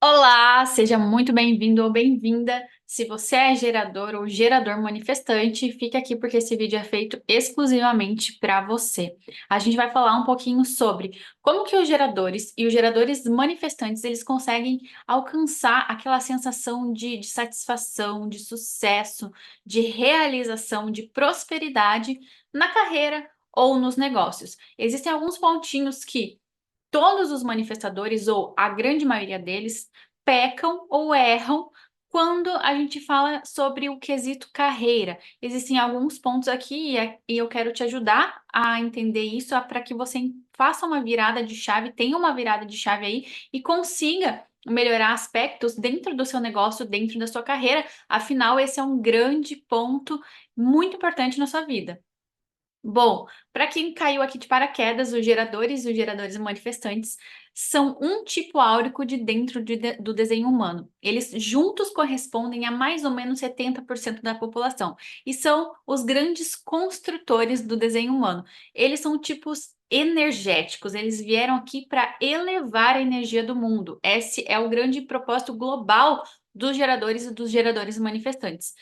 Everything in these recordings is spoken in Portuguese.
Olá, seja muito bem-vindo ou bem-vinda. Se você é gerador ou gerador manifestante, fique aqui porque esse vídeo é feito exclusivamente para você. A gente vai falar um pouquinho sobre como que os geradores e os geradores manifestantes eles conseguem alcançar aquela sensação de satisfação, de sucesso, de realização, de prosperidade na carreira ou nos negócios. Existem alguns pontinhos que todos os manifestadores, ou a grande maioria deles, pecam ou erram quando a gente fala sobre o quesito carreira. Existem alguns pontos aqui e eu quero te ajudar a entender isso para que você faça uma virada de chave, tenha uma virada de chave aí e consiga melhorar aspectos dentro do seu negócio, dentro da sua carreira. Afinal, esse é um grande ponto muito importante na sua vida. Bom, para quem caiu aqui de paraquedas, os geradores manifestantes, são um tipo áurico de dentro do desenho humano. Eles juntos correspondem a mais ou menos 70% da população e são os grandes construtores do desenho humano. Eles são tipos energéticos, eles vieram aqui para elevar a energia do mundo. Esse é o grande propósito global dos geradores e dos geradores manifestantes.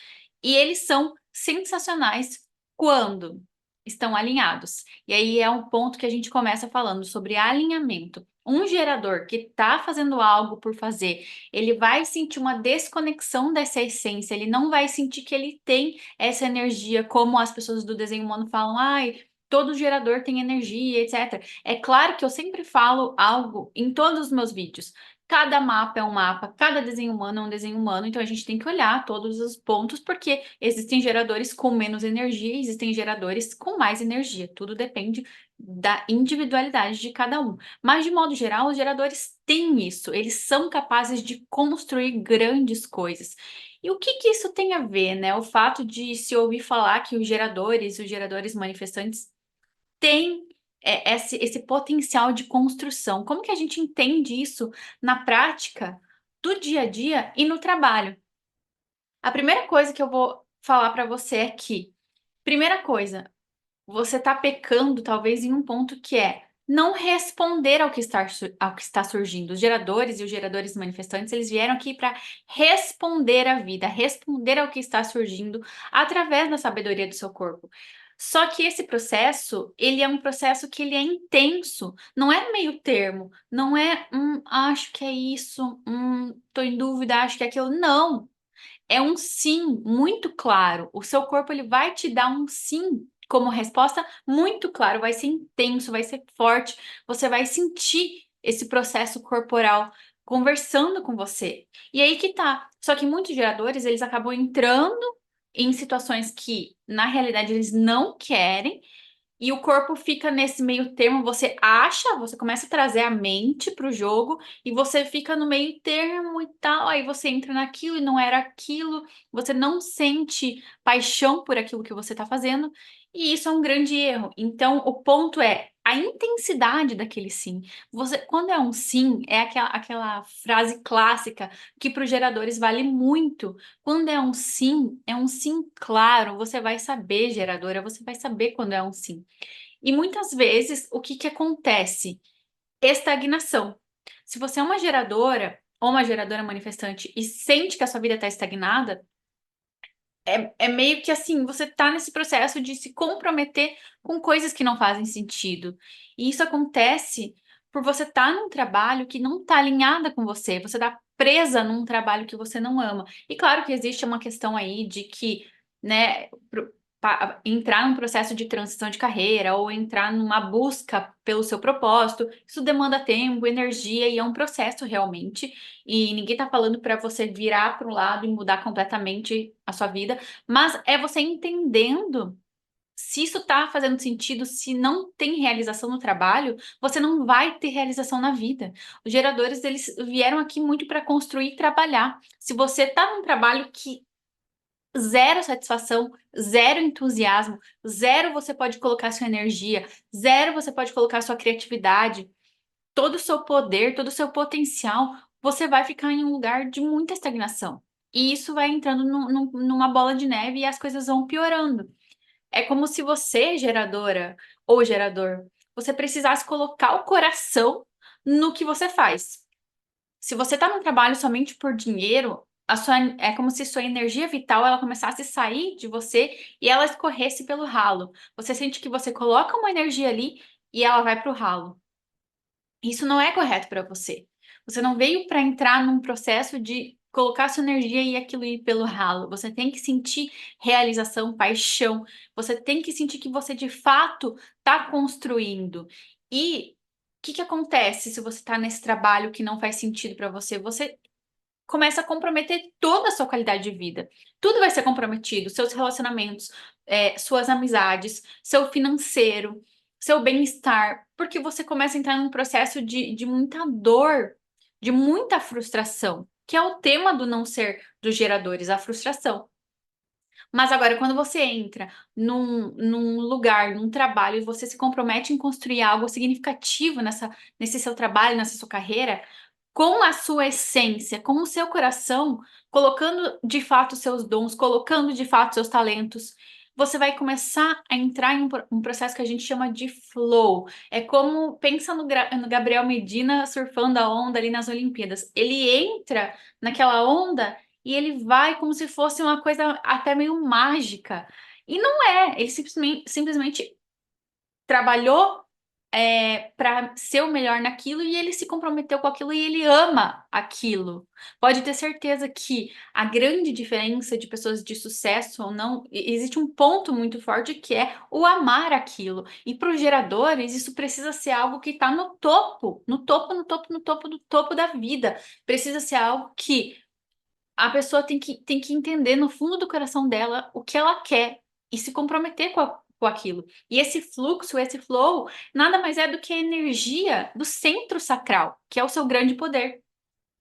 E eles são sensacionais quando estão alinhados. E aí é um ponto que a gente começa falando sobre alinhamento. Um gerador que está fazendo algo por fazer, ele vai sentir uma desconexão dessa essência, ele não vai sentir que ele tem essa energia, como as pessoas do desenho humano falam, ai, todo gerador tem energia, etc. É claro que eu sempre falo algo em todos os meus vídeos. Cada mapa é um mapa, cada desenho humano é um desenho humano, então a gente tem que olhar todos os pontos, porque existem geradores com menos energia, e existem geradores com mais energia. Tudo depende da individualidade de cada um. Mas, de modo geral, os geradores têm isso, eles são capazes de construir grandes coisas. E o que que isso tem a ver, né? O fato de se ouvir falar que os geradores manifestantes, têm esse potencial de construção. Como que a gente entende isso na prática do dia a dia e no trabalho? A primeira coisa que eu vou falar para você é que, primeira coisa, você está pecando talvez em um ponto que é não responder ao que está surgindo. Os geradores e os geradores manifestantes, eles vieram aqui para responder à vida, responder ao que está surgindo através da sabedoria do seu corpo. Só que esse processo, ele é um processo que ele é intenso, não é meio termo, não é, acho que é isso, tô em dúvida, acho que é aquilo. Não, é um sim muito claro. O seu corpo ele vai te dar um sim como resposta muito claro, vai ser intenso, vai ser forte. Você vai sentir esse processo corporal conversando com você. E aí que tá. Só que muitos geradores, eles acabam entrando em situações que na realidade eles não querem e o corpo fica nesse meio termo, você acha, você começa a trazer a mente para o jogo e você fica no meio termo e tal, aí você entra naquilo e não era aquilo, você não sente paixão por aquilo que você está fazendo, e isso é um grande erro. Então, o ponto é a intensidade daquele sim. Você, quando é um sim, é aquela frase clássica que para os geradores vale muito. Quando é um sim claro, você vai saber, geradora, você vai saber quando é um sim. E muitas vezes, o que que acontece? Estagnação. Se você é uma geradora ou uma geradora manifestante e sente que a sua vida está estagnada, é meio que assim, você está nesse processo de se comprometer com coisas que não fazem sentido. E isso acontece por você estar num trabalho que não está alinhada com você, você está presa num trabalho que você não ama. E claro que existe uma questão aí de que, né, entrar num processo de transição de carreira ou entrar numa busca pelo seu propósito, isso demanda tempo, energia e é um processo realmente. E ninguém está falando para você virar para um lado e mudar completamente a sua vida, mas é você entendendo se isso está fazendo sentido, se não tem realização no trabalho, você não vai ter realização na vida. Os geradores, eles vieram aqui muito para construir e trabalhar. Se você está num trabalho que zero satisfação, zero entusiasmo, zero você pode colocar sua energia, zero você pode colocar sua criatividade, todo o seu poder, todo o seu potencial, você vai ficar em um lugar de muita estagnação. E isso vai entrando numa bola de neve e as coisas vão piorando. É como se você, geradora ou gerador, você precisasse colocar o coração no que você faz. Se você está no trabalho somente por dinheiro, é como se sua energia vital ela começasse a sair de você e ela escorresse pelo ralo. Você sente que você coloca uma energia ali e ela vai para o ralo. Isso não é correto para você. Você não veio para entrar num processo de colocar sua energia e aquilo ir pelo ralo. Você tem que sentir realização, paixão. Você tem que sentir que você de fato está construindo. E o que que acontece se você está nesse trabalho que não faz sentido para você? Você começa a comprometer toda a sua qualidade de vida. Tudo vai ser comprometido, seus relacionamentos, suas amizades, seu financeiro, seu bem-estar, porque você começa a entrar num processo de muita dor, de muita frustração, que é o tema do não ser dos geradores, a frustração. Mas agora, quando você entra num lugar, num trabalho, e você se compromete em construir algo significativo nesse seu trabalho, nessa sua carreira, com a sua essência, com o seu coração, colocando de fato os seus dons, colocando de fato seus talentos, você vai começar a entrar em um processo que a gente chama de flow. É como, pensa no Gabriel Medina surfando a onda ali nas Olimpíadas. Ele entra naquela onda e ele vai como se fosse uma coisa até meio mágica. E não é, ele simplesmente trabalhou para ser o melhor naquilo e ele se comprometeu com aquilo e ele ama aquilo. Pode ter certeza que a grande diferença de pessoas de sucesso ou não, existe um ponto muito forte que é o amar aquilo. E para os geradores, isso precisa ser algo que está no topo, no topo, no topo, no topo, do topo da vida. Precisa ser algo que a pessoa tem que entender no fundo do coração dela o que ela quer e se comprometer com aquilo. E esse fluxo, esse flow, nada mais é do que a energia do centro sacral, que é o seu grande poder.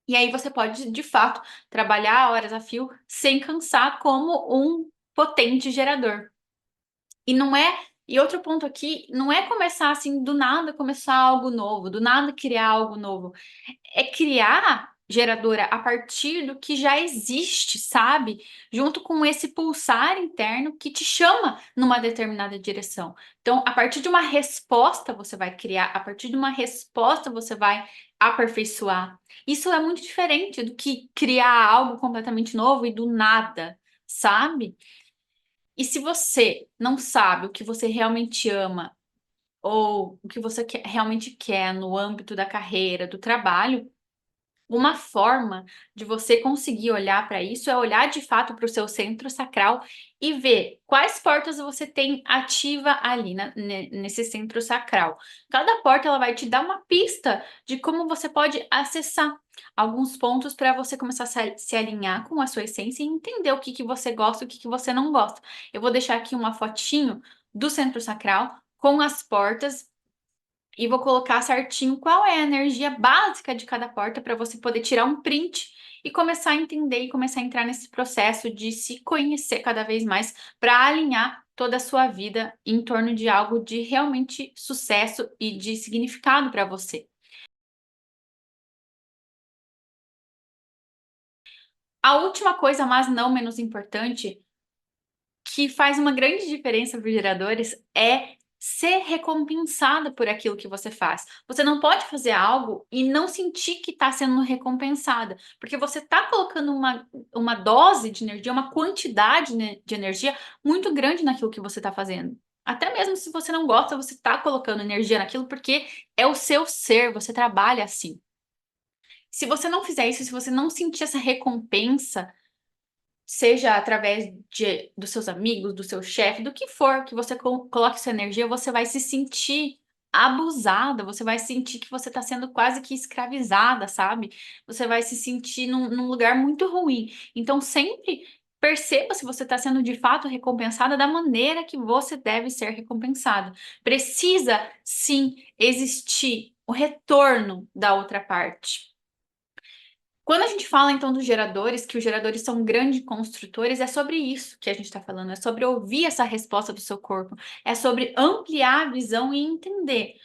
E aí você pode, de fato, trabalhar horas a fio sem cansar como um potente gerador. E não é. E outro ponto aqui, não é começar assim, do nada começar algo novo, do nada criar algo novo, é criar geradora a partir do que já existe, sabe? Junto com esse pulsar interno que te chama numa determinada direção. Então, a partir de uma resposta você vai criar, a partir de uma resposta você vai aperfeiçoar. Isso é muito diferente do que criar algo completamente novo e do nada, sabe? E se você não sabe o que você realmente ama ou o que você realmente quer no âmbito da carreira, do trabalho, uma forma de você conseguir olhar para isso é olhar de fato para o seu centro sacral e ver quais portas você tem ativa ali nesse centro sacral. Cada porta ela vai te dar uma pista de como você pode acessar alguns pontos para você começar a se alinhar com a sua essência e entender o que que você gosta e o que que você não gosta. Eu vou deixar aqui uma fotinho do centro sacral com as portas e vou colocar certinho qual é a energia básica de cada porta para você poder tirar um print e começar a entender e começar a entrar nesse processo de se conhecer cada vez mais para alinhar toda a sua vida em torno de algo de realmente sucesso e de significado para você. A última coisa, mas não menos importante, que faz uma grande diferença para os geradores é ser recompensada por aquilo que você faz. Você não pode fazer algo e não sentir que está sendo recompensada, porque você está colocando uma dose de energia, uma quantidade, né, de energia muito grande naquilo que você está fazendo. Até mesmo se você não gosta, você está colocando energia naquilo porque é o seu ser, você trabalha assim. Se você não fizer isso, se você não sentir essa recompensa, seja através dos seus amigos, do seu chefe, do que for que você coloque sua energia, você vai se sentir abusada, você vai sentir que você está sendo quase que escravizada, sabe? Você vai se sentir num lugar muito ruim. Então, sempre perceba se você está sendo de fato recompensada da maneira que você deve ser recompensada. Precisa, sim, existir o retorno da outra parte. Quando a gente fala então dos geradores, que os geradores são grandes construtores, é sobre isso que a gente está falando, é sobre ouvir essa resposta do seu corpo, é sobre ampliar a visão e entender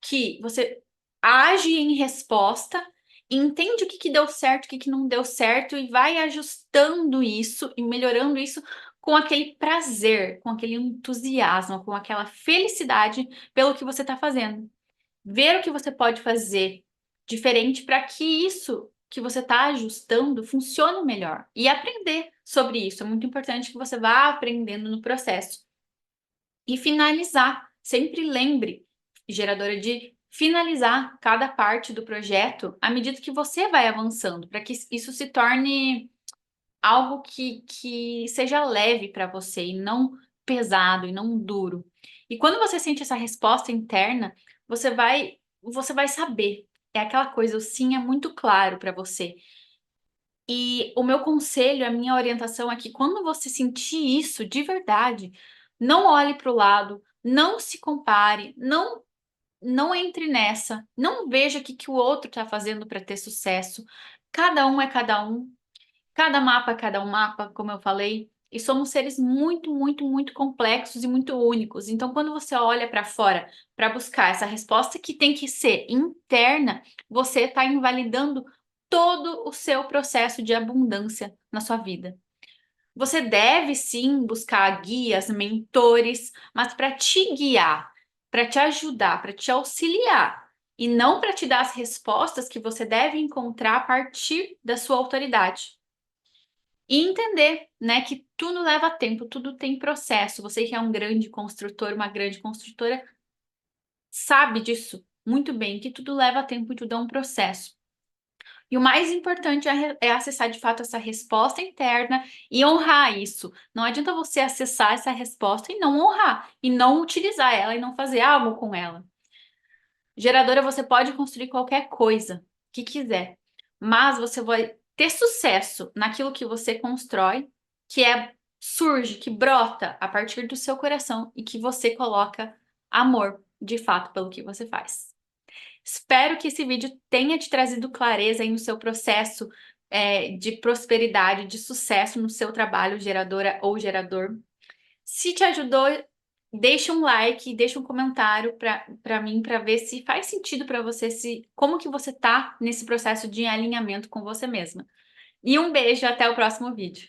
que você age em resposta, entende o que deu certo, o que não deu certo e vai ajustando isso e melhorando isso com aquele prazer, com aquele entusiasmo, com aquela felicidade pelo que você está fazendo. Ver o que você pode fazer diferente para que isso que você está ajustando funcione melhor. E aprender sobre isso. É muito importante que você vá aprendendo no processo. E finalizar. Sempre lembre, geradora, de finalizar cada parte do projeto à medida que você vai avançando, para que isso se torne algo que seja leve para você e não pesado e não duro. E quando você sente essa resposta interna, você vai saber. É aquela coisa, o sim é muito claro para você. E o meu conselho, a minha orientação é que quando você sentir isso de verdade, não olhe para o lado, não se compare, não entre nessa, não veja o que, que o outro está fazendo para ter sucesso. Cada um é cada um, cada mapa é cada um mapa, como eu falei, e somos seres muito, muito, muito complexos e muito únicos. Então, quando você olha para fora para buscar essa resposta que tem que ser interna, você está invalidando todo o seu processo de abundância na sua vida. Você deve sim buscar guias, mentores, mas para te guiar, para te ajudar, para te auxiliar, e não para te dar as respostas que você deve encontrar a partir da sua autoridade. E entender, né, que tudo leva tempo, tudo tem processo. Você que é um grande construtor, uma grande construtora, sabe disso muito bem, que tudo leva tempo e tudo é um processo. E o mais importante é acessar de fato essa resposta interna e honrar isso. Não adianta você acessar essa resposta e não honrar, e não utilizar ela e não fazer algo com ela. Geradora, você pode construir qualquer coisa que quiser, mas você vai ter sucesso naquilo que você constrói, que surge, que brota a partir do seu coração e que você coloca amor, de fato, pelo que você faz. Espero que esse vídeo tenha te trazido clareza aí no seu processo de prosperidade, de sucesso no seu trabalho, geradora ou gerador. Se te ajudou, deixa um like, deixa um comentário para mim, para ver se faz sentido para você, como que você tá nesse processo de alinhamento com você mesma. E um beijo, até o próximo vídeo.